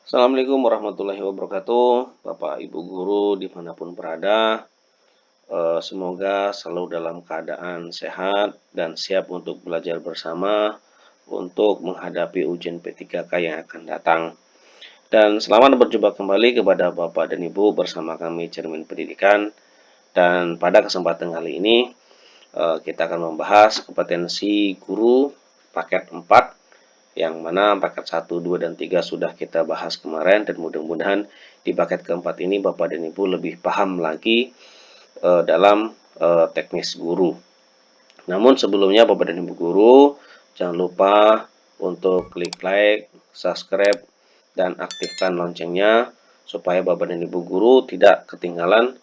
Assalamualaikum warahmatullahi wabarakatuh, Bapak Ibu guru dimanapun berada. Semoga selalu dalam keadaan sehat dan siap untuk belajar bersama untuk menghadapi ujian P3K yang akan datang. Dan selamat berjumpa kembali kepada Bapak dan Ibu bersama kami Cermin Pendidikan. Dan pada kesempatan kali ini kita akan membahas kompetensi guru paket 4, yang mana paket 1, 2, dan 3 sudah kita bahas kemarin, dan mudah-mudahan di paket keempat ini Bapak dan Ibu lebih paham lagi dalam teknis guru. Namun sebelumnya Bapak dan Ibu guru, jangan lupa untuk klik like, subscribe, dan aktifkan loncengnya supaya Bapak dan Ibu guru tidak ketinggalan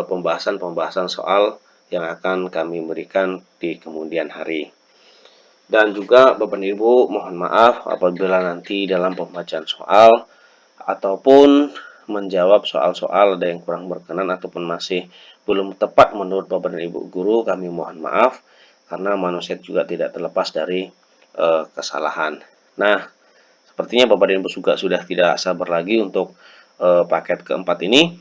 pembahasan-pembahasan soal yang akan kami berikan di kemudian hari. Dan juga Bapak dan Ibu mohon maaf apabila nanti dalam pembacaan soal ataupun menjawab soal-soal ada yang kurang berkenan ataupun masih belum tepat menurut Bapak dan Ibu guru, kami mohon maaf karena manusia juga tidak terlepas dari kesalahan. Nah, sepertinya Bapak dan Ibu juga sudah tidak sabar lagi untuk paket keempat ini.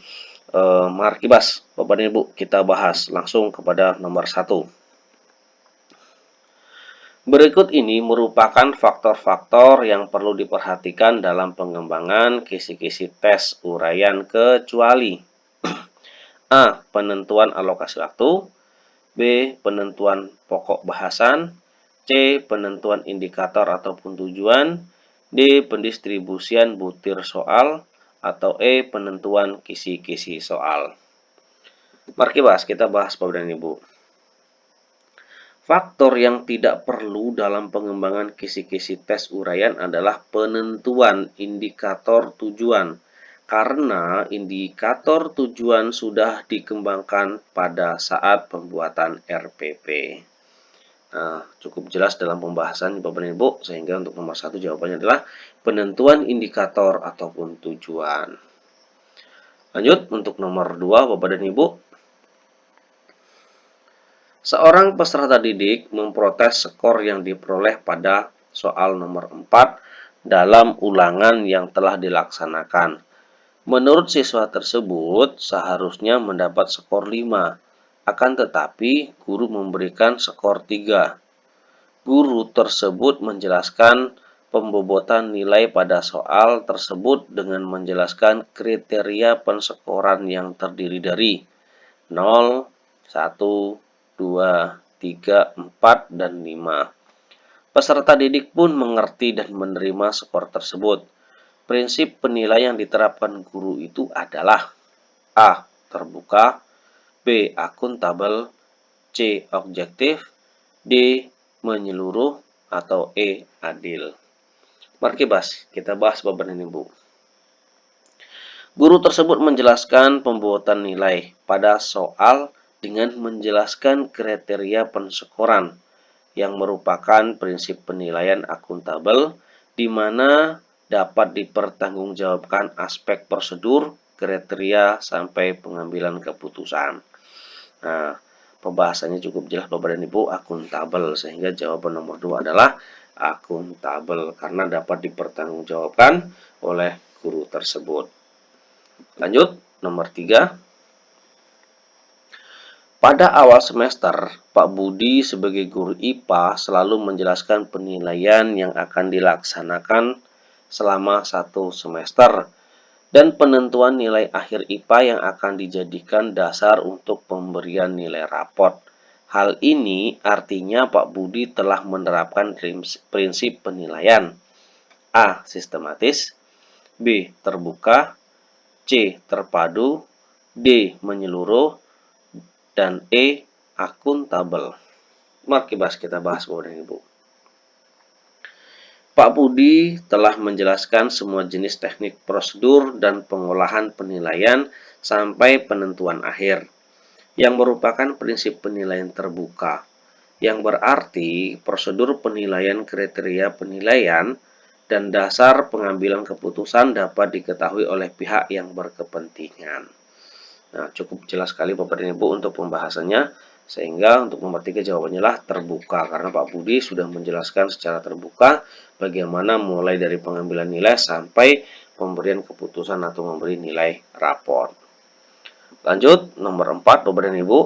Mari kibas Bapak dan Ibu, kita bahas langsung kepada nomor 1. Berikut ini merupakan faktor-faktor yang perlu diperhatikan dalam pengembangan kisi-kisi tes uraian kecuali. A. Penentuan alokasi waktu. B. Penentuan pokok bahasan. C. Penentuan indikator ataupun tujuan. D. Pendistribusian butir soal. Atau E. Penentuan kisi-kisi soal. Mari kita bahas Bapak dan Ibu. Faktor yang tidak perlu dalam pengembangan kisi-kisi tes uraian adalah penentuan indikator tujuan, karena indikator tujuan sudah dikembangkan pada saat pembuatan RPP. Nah, cukup jelas dalam pembahasan Bapak dan Ibu, sehingga untuk nomor 1 jawabannya adalah penentuan indikator ataupun tujuan. Lanjut untuk nomor 2 Bapak dan Ibu. Seorang peserta didik memprotes skor yang diperoleh pada soal nomor 4 dalam ulangan yang telah dilaksanakan. Menurut siswa tersebut, seharusnya mendapat skor 5, akan tetapi guru memberikan skor 3. Guru tersebut menjelaskan pembobotan nilai pada soal tersebut dengan menjelaskan kriteria penskoran yang terdiri dari 0, 1, 2, 3, 4, dan 5. Peserta didik pun mengerti dan menerima skor tersebut. Prinsip penilaian yang diterapkan guru itu adalah A. Terbuka, B. Akuntabel, C. Objektif, D. Menyeluruh, atau E. Adil. Mari kita bahas Bapak dan Ibu. Guru tersebut menjelaskan pembuatan nilai pada soal dengan menjelaskan kriteria penskoran yang merupakan prinsip penilaian akuntabel, di mana dapat dipertanggungjawabkan aspek prosedur, kriteria, sampai pengambilan keputusan. Nah, pembahasannya cukup jelas Bapak dan Ibu, akuntabel, sehingga jawaban nomor 2 adalah akuntabel karena dapat dipertanggungjawabkan oleh guru tersebut. Lanjut, nomor 3. Pada awal semester, Pak Budi sebagai guru IPA selalu menjelaskan penilaian yang akan dilaksanakan selama 1 semester dan penentuan nilai akhir IPA yang akan dijadikan dasar untuk pemberian nilai raport. Hal ini artinya Pak Budi telah menerapkan prinsip penilaian. A. Sistematis, B. Terbuka, C. Terpadu, D. Menyeluruh, dan E. Akuntabel. Mari kita bahas Bapak dan Ibu. Pak Budi telah menjelaskan semua jenis teknik prosedur dan pengolahan penilaian sampai penentuan akhir, yang merupakan prinsip penilaian terbuka, yang berarti prosedur penilaian, kriteria penilaian, dan dasar pengambilan keputusan dapat diketahui oleh pihak yang berkepentingan. Nah, cukup jelas sekali Bapak dan Ibu untuk pembahasannya. Sehingga untuk nomor 3 jawabannya lah terbuka, karena Pak Budi sudah menjelaskan secara terbuka bagaimana mulai dari pengambilan nilai sampai pemberian keputusan atau memberi nilai rapor. Lanjut, nomor 4, Bapak dan Ibu.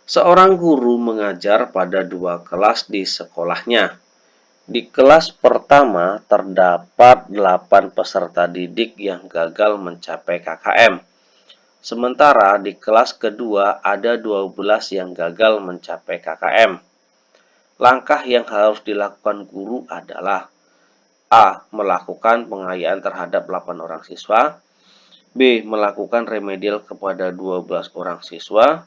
Seorang guru mengajar pada 2 kelas di sekolahnya. Di kelas pertama terdapat 8 peserta didik yang gagal mencapai KKM. Sementara di kelas kedua ada 12 yang gagal mencapai KKM. Langkah yang harus dilakukan guru adalah A. Melakukan pengayaan terhadap 8 orang siswa. B. Melakukan remedial kepada 12 orang siswa.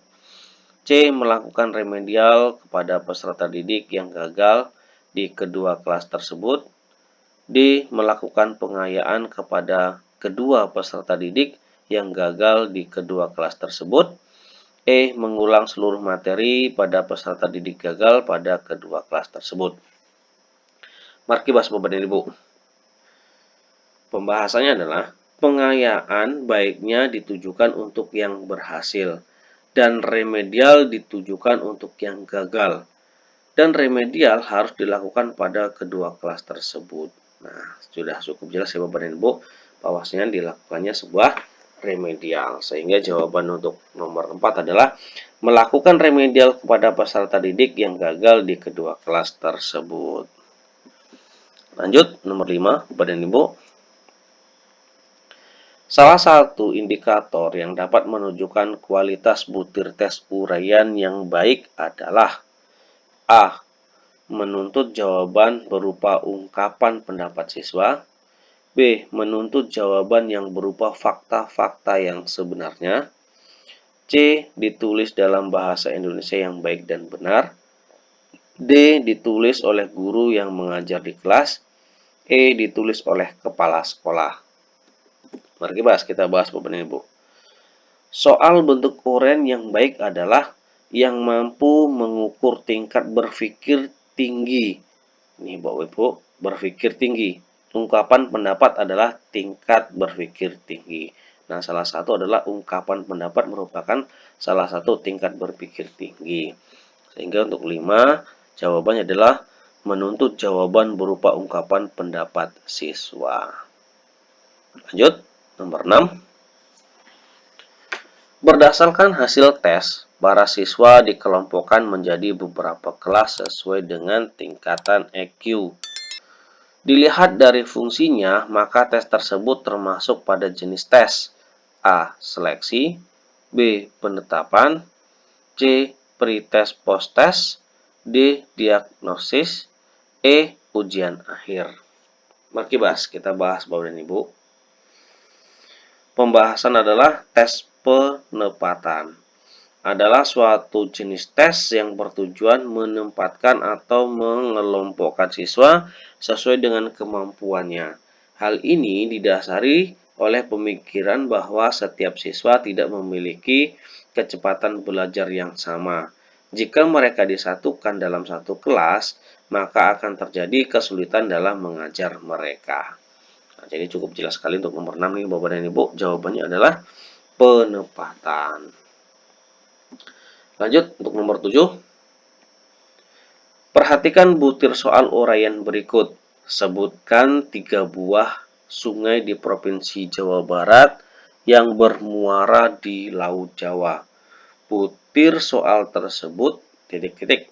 C. Melakukan remedial kepada peserta didik yang gagal di kedua kelas tersebut. D. Melakukan pengayaan kepada kedua peserta didik yang gagal di kedua kelas tersebut. E. Mengulang seluruh materi pada peserta didik gagal pada kedua kelas tersebut. Mari bahas Bapak dan Ibu. Pembahasannya adalah pengayaan baiknya ditujukan untuk yang berhasil dan remedial ditujukan untuk yang gagal. Dan remedial harus dilakukan pada kedua kelas tersebut. Nah, sudah cukup jelas ya Bapak dan Ibu bahwasanya dilakukannya sebuah remedial. Sehingga jawaban untuk nomor 4 adalah melakukan remedial kepada peserta didik yang gagal di kedua kelas tersebut. Lanjut, nomor 5 Bapak dan Ibu. Salah satu indikator yang dapat menunjukkan kualitas butir tes uraian yang baik adalah A. Menuntut jawaban berupa ungkapan pendapat siswa. B. Menuntut jawaban yang berupa fakta-fakta yang sebenarnya. C. Ditulis dalam bahasa Indonesia yang baik dan benar. D. Ditulis oleh guru yang mengajar di kelas. E. Ditulis oleh kepala sekolah. Mari kita bahas Bapak dan Ibu. Soal bentuk uraian yang baik adalah yang mampu mengukur tingkat berpikir tinggi. Ini Bapak Ibu, berpikir tinggi. Ungkapan pendapat adalah tingkat berpikir tinggi. Nah, salah satu adalah ungkapan pendapat merupakan salah satu tingkat berpikir tinggi. Sehingga untuk 5, jawabannya adalah menuntut jawaban berupa ungkapan pendapat siswa. Lanjut, nomor 6. Berdasarkan hasil tes, para siswa dikelompokkan menjadi beberapa kelas sesuai dengan tingkatan EQ. Dilihat dari fungsinya, maka tes tersebut termasuk pada jenis tes. A. Seleksi. B. Penetapan. C. Pretest post-test. D. Diagnosis. E. Ujian akhir. Mari kita bahas Bapak dan Ibu. Pembahasan adalah tes penempatan. Adalah suatu jenis tes yang bertujuan menempatkan atau mengelompokkan siswa sesuai dengan kemampuannya. Hal ini didasari oleh pemikiran bahwa setiap siswa tidak memiliki kecepatan belajar yang sama. Jika mereka disatukan dalam satu kelas, maka akan terjadi kesulitan dalam mengajar mereka. Nah, jadi cukup jelas sekali untuk nomor 6 nih Bapak dan Ibu. Jawabannya adalah penempatan. Lanjut untuk nomor 7. Perhatikan butir soal uraian berikut. Sebutkan 3 buah sungai di Provinsi Jawa Barat yang bermuara di Laut Jawa. Butir soal tersebut titik-titik.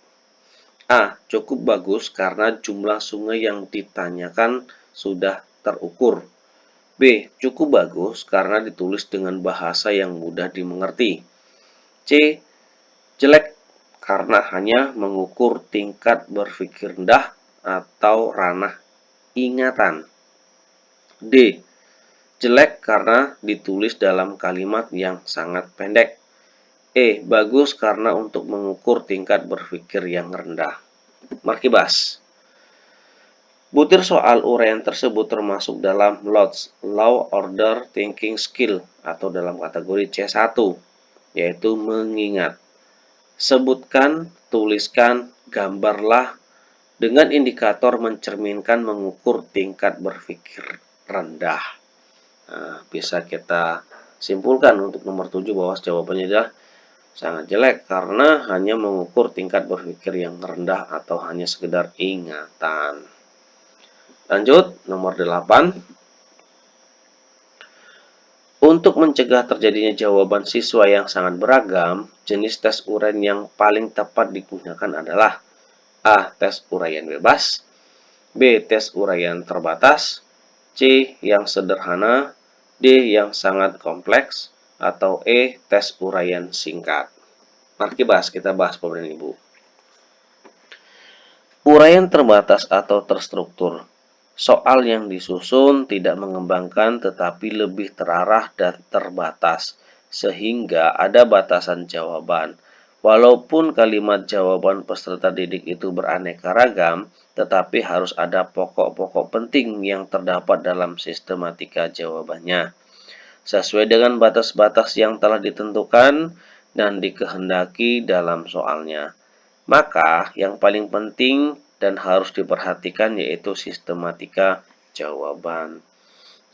A. Cukup bagus karena jumlah sungai yang ditanyakan sudah terukur. B. Cukup bagus karena ditulis dengan bahasa yang mudah dimengerti. C. Jelek karena hanya mengukur tingkat berpikir rendah atau ranah ingatan. D. Jelek karena ditulis dalam kalimat yang sangat pendek. E. Bagus karena untuk mengukur tingkat berpikir yang rendah. Mari bahas. Butir soal uraian tersebut termasuk dalam LOTS, Law Order Thinking Skill, atau dalam kategori C1, yaitu mengingat. Sebutkan, tuliskan, gambarlah dengan indikator mencerminkan mengukur tingkat berpikir rendah. Nah, bisa kita simpulkan untuk nomor 7 bahwa jawabannya adalah Sangat jelek karena hanya mengukur tingkat berpikir yang rendah atau hanya sekedar ingatan. Lanjut, nomor 8. Untuk mencegah terjadinya jawaban siswa yang sangat beragam, jenis tes uraian yang paling tepat digunakan adalah A. Tes uraian bebas, B. Tes uraian terbatas, C. Yang sederhana, D. Yang sangat kompleks, atau E. Tes uraian singkat. Mari kita bahas Bapak dan Ibu. Uraian terbatas atau terstruktur. Soal yang disusun tidak mengembangkan tetapi lebih terarah dan terbatas, sehingga ada batasan jawaban. Walaupun kalimat jawaban peserta didik itu beraneka ragam, tetapi harus ada pokok-pokok penting yang terdapat dalam sistematika jawabannya. Sesuai dengan batas-batas yang telah ditentukan dan dikehendaki dalam soalnya. Maka yang paling penting dan harus diperhatikan yaitu sistematika jawaban.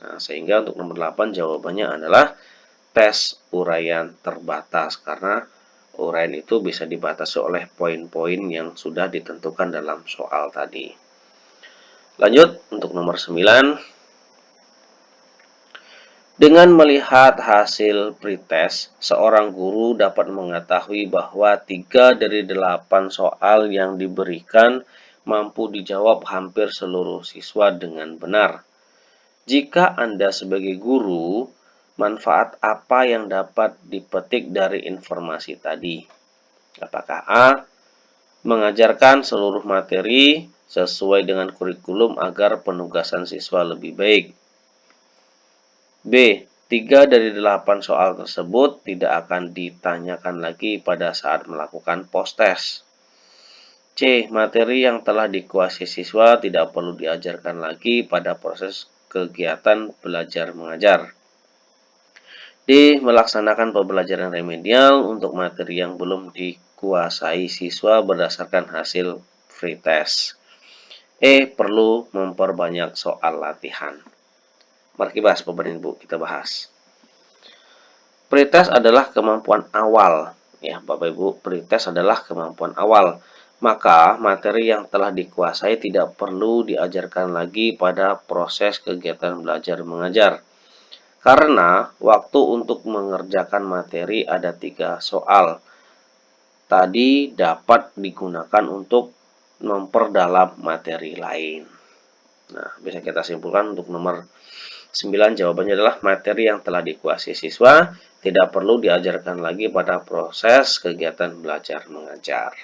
Nah, sehingga untuk nomor 8 jawabannya adalah tes uraian terbatas karena uraian itu bisa dibatasi oleh poin-poin yang sudah ditentukan dalam soal tadi. Lanjut untuk nomor 9. Dengan melihat hasil pretest, seorang guru dapat mengetahui bahwa 3 dari 8 soal yang diberikan mampu dijawab hampir seluruh siswa dengan benar. Jika Anda sebagai guru, manfaat apa yang dapat dipetik dari informasi tadi? Apakah A. Mengajarkan seluruh materi sesuai dengan kurikulum agar penugasan siswa lebih baik? B. 3 dari 8 soal tersebut tidak akan ditanyakan lagi pada saat melakukan post-test. C. Materi yang telah dikuasai siswa tidak perlu diajarkan lagi pada proses kegiatan belajar mengajar. D. Melaksanakan pembelajaran remedial untuk materi yang belum dikuasai siswa berdasarkan hasil free test. E. Perlu memperbanyak soal latihan. Mari Bapak dan Ibu kita bahas. Pretest adalah kemampuan awal. Ya, Bapak Ibu, pretest adalah kemampuan awal. Maka materi yang telah dikuasai tidak perlu diajarkan lagi pada proses kegiatan belajar mengajar. Karena waktu untuk mengerjakan materi ada 3 soal. Tadi dapat digunakan untuk memperdalam materi lain. Nah, bisa kita simpulkan untuk nomor 9 jawabannya adalah materi yang telah dikuasai siswa tidak perlu diajarkan lagi pada proses kegiatan belajar mengajar.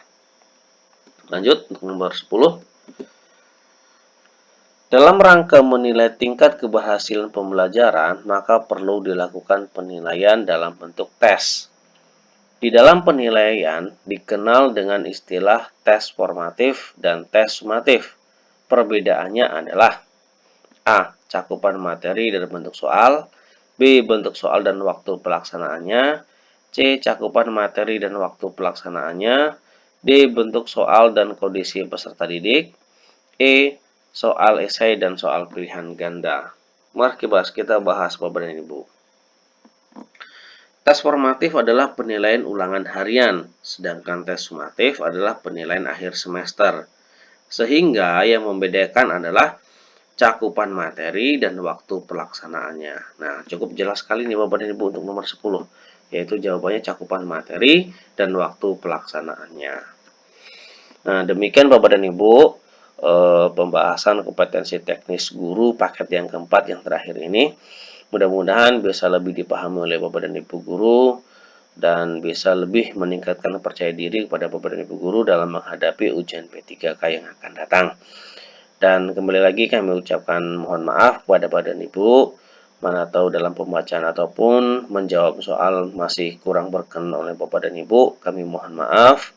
Lanjut untuk nomor 10. Dalam rangka menilai tingkat keberhasilan pembelajaran, maka perlu dilakukan penilaian dalam bentuk tes. Di dalam penilaian dikenal dengan istilah tes formatif dan tes sumatif. Perbedaannya adalah A. Cakupan materi dan bentuk soal, B. Bentuk soal dan waktu pelaksanaannya, C. Cakupan materi dan waktu pelaksanaannya, D. Bentuk soal dan kondisi peserta didik, E. Soal esai dan soal pilihan ganda. Mari kita bahas Bapak dan Ibu. Tes formatif adalah penilaian ulangan harian, sedangkan tes sumatif adalah penilaian akhir semester. Sehingga yang membedakan adalah cakupan materi dan waktu pelaksanaannya. Nah, cukup jelas sekali nih Bapak dan Ibu untuk nomor 10, yaitu jawabannya cakupan materi dan waktu pelaksanaannya. Nah, demikian Bapak dan Ibu pembahasan kompetensi teknis guru paket yang keempat yang terakhir ini. Mudah-mudahan bisa lebih dipahami oleh Bapak dan Ibu guru dan bisa lebih meningkatkan percaya diri kepada Bapak dan Ibu guru dalam menghadapi ujian P3K yang akan datang. Dan kembali lagi kami ucapkan mohon maaf kepada Bapak dan Ibu, mana tahu dalam pembacaan ataupun menjawab soal masih kurang berkenan oleh Bapak dan Ibu, kami mohon maaf.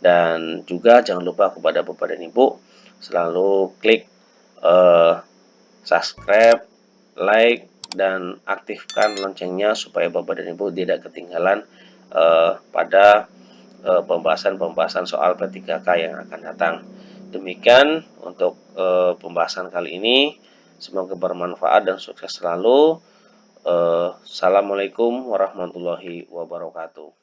Dan juga jangan lupa kepada Bapak dan Ibu selalu klik subscribe, like, dan aktifkan loncengnya supaya Bapak dan Ibu tidak ketinggalan pada pembahasan-pembahasan soal P3K yang akan datang. Demikian untuk pembahasan kali ini. Semoga bermanfaat dan sukses selalu. Assalamualaikum warahmatullahi wabarakatuh.